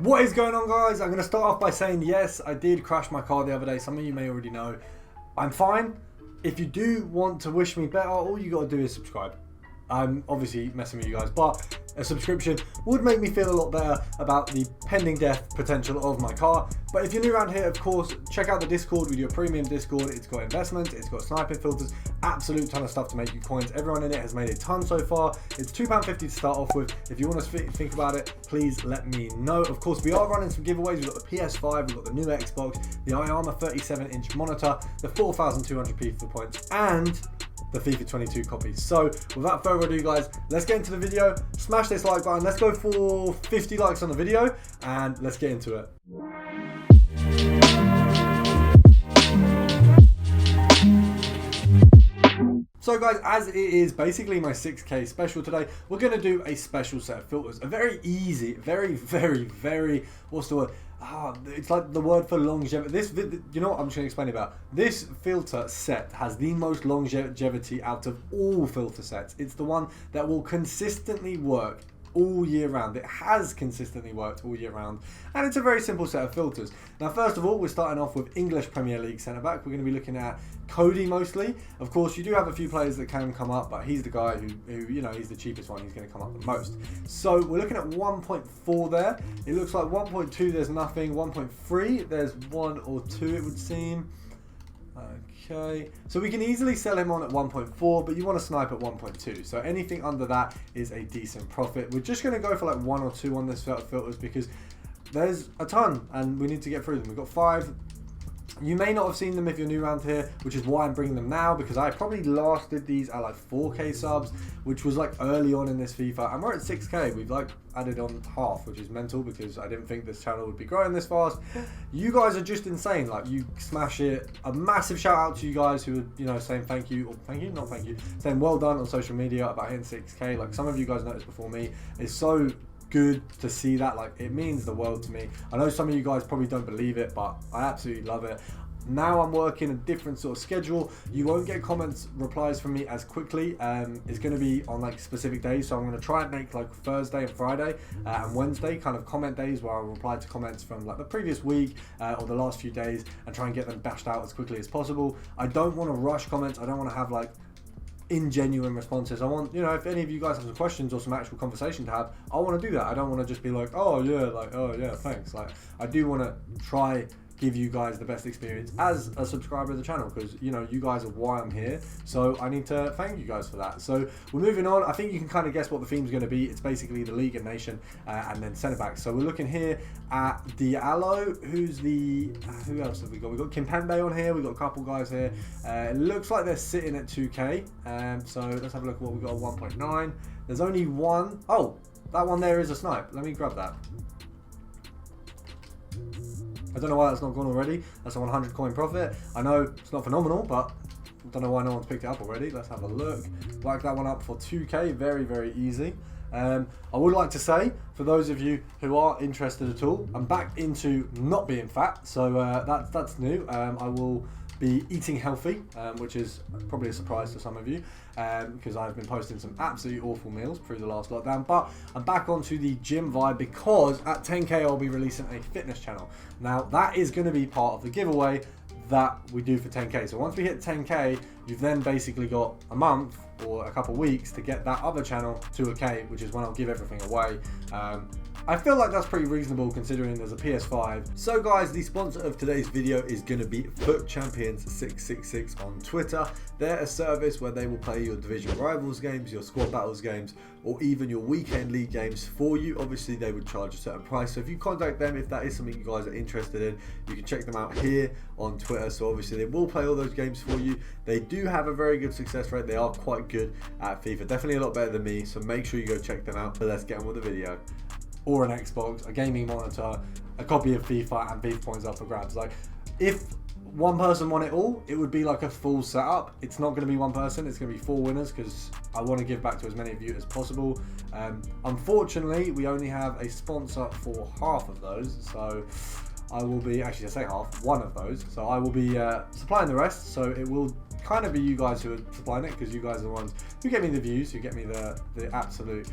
What is going on, guys? I'm going to start off by saying yes, I did crash my car the other day. Some of you may already know. I'm fine. If you do want to wish me better, all you got to do is subscribe. I'm obviously messing with you guys, but a subscription would make me feel a lot better about the pending death potential of my car. But if you're new around here, of course, check out the Discord. We do a premium Discord. It's got investments, it's got sniping filters, absolute ton of stuff to make you coins. Everyone in it has made a ton so far. It's £2.50 to start off with. If you want to think about it, please let me know. Of course, we are running some giveaways. We've got the PS5, we've got the new Xbox, the iArmor 37-inch monitor, the 4,200 FIFA points, and the FIFA 22 copies. So without further ado, guys, let's get into the video. Smash this like button. Let's go for 50 likes on the video and let's get into it. So guys, as it is basically my 6K special today, we're going to do a special set of filters. A very easy, very, what's the word? It's like the word for longevity. You know what I'm just going to explain about. This filter set has the most longevity out of all filter sets. It's the one that will consistently work all year round. It has consistently worked all year round, and it's a very simple set of filters. Now, first of all, we're starting off with English Premier League centre back. We're going to be looking at Cody mostly. Of course, you do have a few players that can come up, but he's the guy who you know, he's the cheapest one. He's going to come up the most. So we're looking at 1.4 there. It looks like 1.2 there's nothing. 1.3 there's 1 or 2 it would seem. Okay, so we can easily sell him on at 1.4, but you want to snipe at 1.2. So anything under that is a decent profit. We're just going to go for like 1 or 2 on this set of filters because there's a ton and we need to get through them. We've got 5. You may not have seen them if you're new around here, which is why I'm bringing them now, because I probably last did these at like 4K subs, which was like early on in this FIFA, and we're at 6K. We've like added on half, which is mental because I didn't think this channel would be growing this fast. You guys are just insane. Like, you smash it. A massive shout out to you guys who are, you know, saying thank you, or thank you, not thank you, saying well done on social media about hitting 6K. Like, some of you guys noticed before me. It's so good to see that. Like, it means the world to me. I know some of you guys probably don't believe it, but I absolutely love it. Now I'm working a different sort of schedule. You won't get replies from me as quickly. It's going to be on like specific days, so I'm going to try and make like Thursday and Friday and Wednesday kind of comment days where I'll reply to comments from like the previous week or the last few days and try and get them bashed out as quickly as possible. I don't want to rush comments. I don't want to have like ingenuine responses. I want, you know, if any of you guys have some questions or some actual conversation to have, I want to do that. I don't want to just be like, oh yeah, like, oh yeah, thanks. Like, I do want to try give you guys the best experience as a subscriber of the channel, because, you know, you guys are why I'm here, so I need to thank you guys for that. So we're moving on. I think you can kind of guess what the theme's going to be. It's basically the league and nation and then centre backs. So we're looking here at Diallo. Who else have we got? We've got Kimpembe on here. We've got a couple guys here. It looks like they're sitting at 2K. So let's have a look at what we've got at 1.9. There's only one. Oh, that one there is a snipe. Let me grab that. I don't know why that's not gone already. That's a 100 coin profit. I know it's not phenomenal, but I don't know why no one's picked it up already. Let's have a look. Whack that one up for 2K. Very easy. I would like to say, for those of you who are interested at all, I'm back into not being fat, so that's new. I will be eating healthy, which is probably a surprise to some of you, because I've been posting some absolutely awful meals through the last lockdown. But I'm back onto the gym vibe because at 10K I'll be releasing a fitness channel. Now that is going to be part of the giveaway that we do for 10K. So once we hit 10K, you've then basically got a month or a couple weeks to get that other channel to a K, which is when I'll give everything away. I feel like that's pretty reasonable considering there's a PS5. So guys, the sponsor of today's video is going to be Foot Champions 666 on Twitter. They're a service where they will play your division rivals games, your squad battles games, or even your weekend league games for you. Obviously they would charge a certain price, so if you contact them, if that is something you guys are interested in, you can check them out here on Twitter. So obviously they will play all those games for you. They do have a very good success rate. They are quite good at FIFA, definitely a lot better than me, so make sure you go check them out. But let's get on with the video. Or an Xbox, a gaming monitor, a copy of FIFA, and FIFA points up for grabs. Like, if one person won it all, it would be like a full setup. It's not going to be one person, it's going to be 4 winners, because I want to give back to as many of you as possible. Unfortunately, we only have a sponsor for half of those, so I will be, actually I say half, one of those. So I will be supplying the rest. So it will kind of be you guys who are supplying it, because you guys are the ones who get me the views, who get me the absolute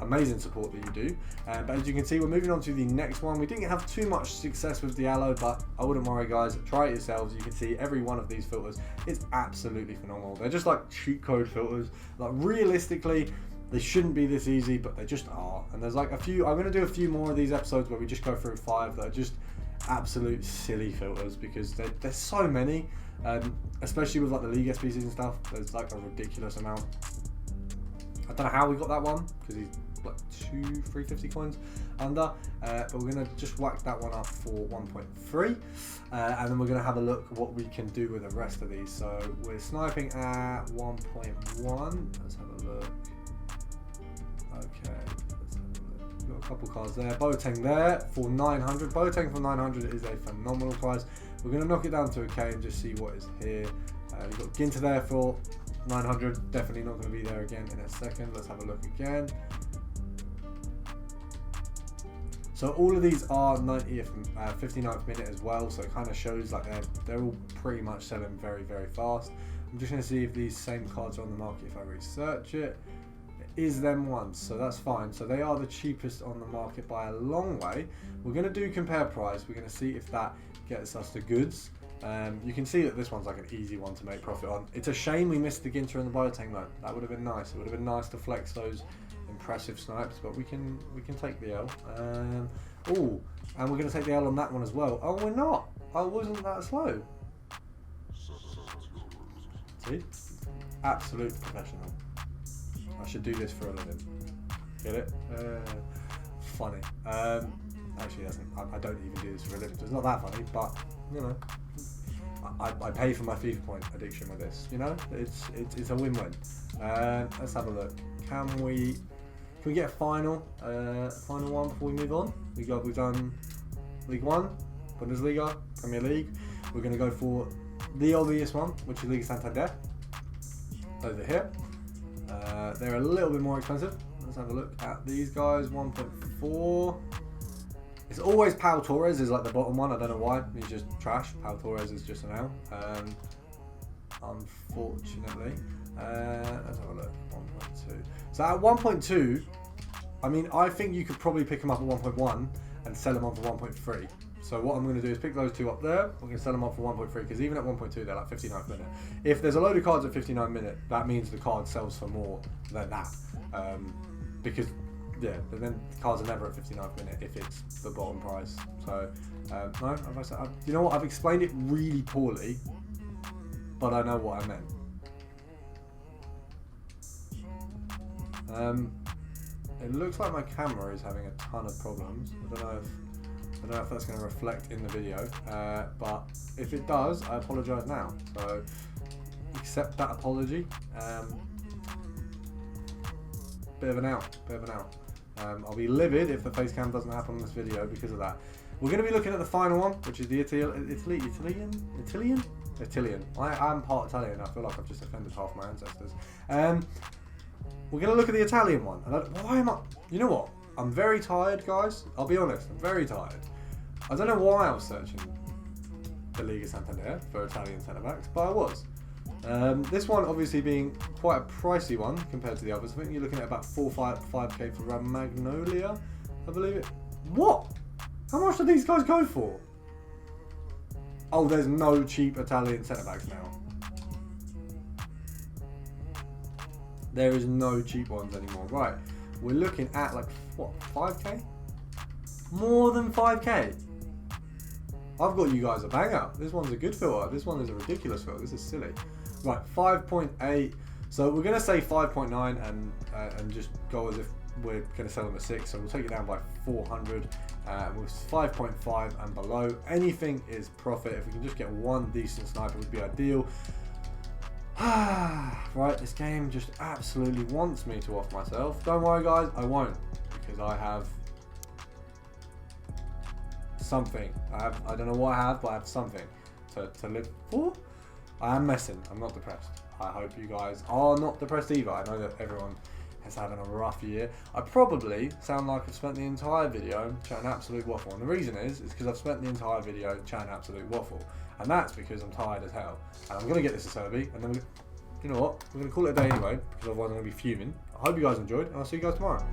amazing support that you do. But as you can see, we're moving on to the next one. We didn't have too much success with the aloe, but I wouldn't worry guys, try it yourselves. You can see every one of these filters is absolutely phenomenal. They're just like cheat code filters. Like realistically, they shouldn't be this easy, but they just are. And there's like a few, I'm going to do a few more of these episodes where we just go through 5 that are just absolute silly filters, because there's so many, especially with like the League SBCs and stuff. There's like a ridiculous amount. I don't know how we got that one, because he's like 350 coins under, but we're going to just whack that one up for 1.3, and then we're going to have a look at what we can do with the rest of these. So we're sniping at 1.1. Let's have a look. Okay, let's have a look. We've got a couple cards there. Boateng there for 900. Boateng for 900 is a phenomenal price. We're going to knock it down to a K and just see what is here. We've got Ginter there for 900. Definitely not going to be there again in a second. Let's have a look again. So all of these are 90th, 59th minute as well. So it kind of shows like they're all pretty much selling very, very fast. I'm just going to see if these same cards are on the market if I research it. Is them ones, so that's fine. So they are the cheapest on the market by a long way. We're going to do compare price. We're going to see if that gets us the goods. You can see that this one's like an easy one to make profit on. It's a shame we missed the Ginter and the Boateng though. That would have been nice. It would have been nice to flex those impressive snipes, but we can take the L. Oh, and we're going to take the L on that one as well. Oh, we're not. I wasn't that slow. See, absolute professional. I should do this for a living. Get it? Funny. Actually, I don't even do this for a living, so it's not that funny. But you know, I pay for my FIFA point addiction with this. You know, it's a win-win. Let's have a look. Can we get a final one before we move on? We've done League One, Bundesliga, Premier League. We're going to go for the obvious one, which is Liga Santander. Over here. They're a little bit more expensive. Let's have a look at these guys. 1.4. It's always Pau Torres is like the bottom one. I don't know why. He's just trash. Pau Torres is just an L. Unfortunately. Let's have a look. 1.2. So at 1.2, I mean, I think you could probably pick them up at 1.1 and sell them on for 1.3. So what I'm going to do is pick those two up there. We're going to sell them off for 1.3, because even at 1.2 they're like 59th minute. If there's a load of cards at 59th minute, that means the card sells for more than that. Because yeah, but then cards are never at 59th minute if it's the bottom price. So no, you know what? I've explained it really poorly, but I know what I meant. It looks like my camera is having a ton of problems. I don't know if that's going to reflect in the video, but if it does, I apologise now. So accept that apology. Bit of an out. I'll be livid if the face cam doesn't happen on this video because of that. We're going to be looking at the final one, which is the Italian. I am part Italian. I feel like I've just offended half my ancestors. We're going to look at the Italian one. Why am I? You know what? I'm very tired, guys. I'll be honest. I'm very tired. I don't know why I was searching the Liga Santander for Italian centre-backs, but I was. This one obviously being quite a pricey one compared to the others. I think you're looking at about 5k for Magnolia, I believe it. What? How much do these guys go for? Oh, there's no cheap Italian centre-backs now. There is no cheap ones anymore. Right, we're looking at like, what, 5k? More than 5k? I've got you guys a banger. This one's a good filter. This one is a ridiculous filter. This is silly. Right, 5.8. So we're going to say 5.9 and just go as if we're going to sell them at 6. So we'll take it down by 400. With 5.5 and below, anything is profit. If we can just get one decent sniper, would be ideal. Right, this game just absolutely wants me to off myself. Don't worry, guys, I won't, because I have something. I don't know what I have, but I have something to live for. I am messing. I'm not depressed. I hope you guys are not depressed either. I know that everyone is having a rough year. I probably sound like I've spent the entire video chatting absolute waffle, and the reason is because I've spent the entire video chatting absolute waffle, and that's because I'm tired as hell. And I'm gonna get this to Serby, and then you know what? We're gonna call it a day anyway, because otherwise I'm gonna be fuming. I hope you guys enjoyed, and I'll see you guys tomorrow.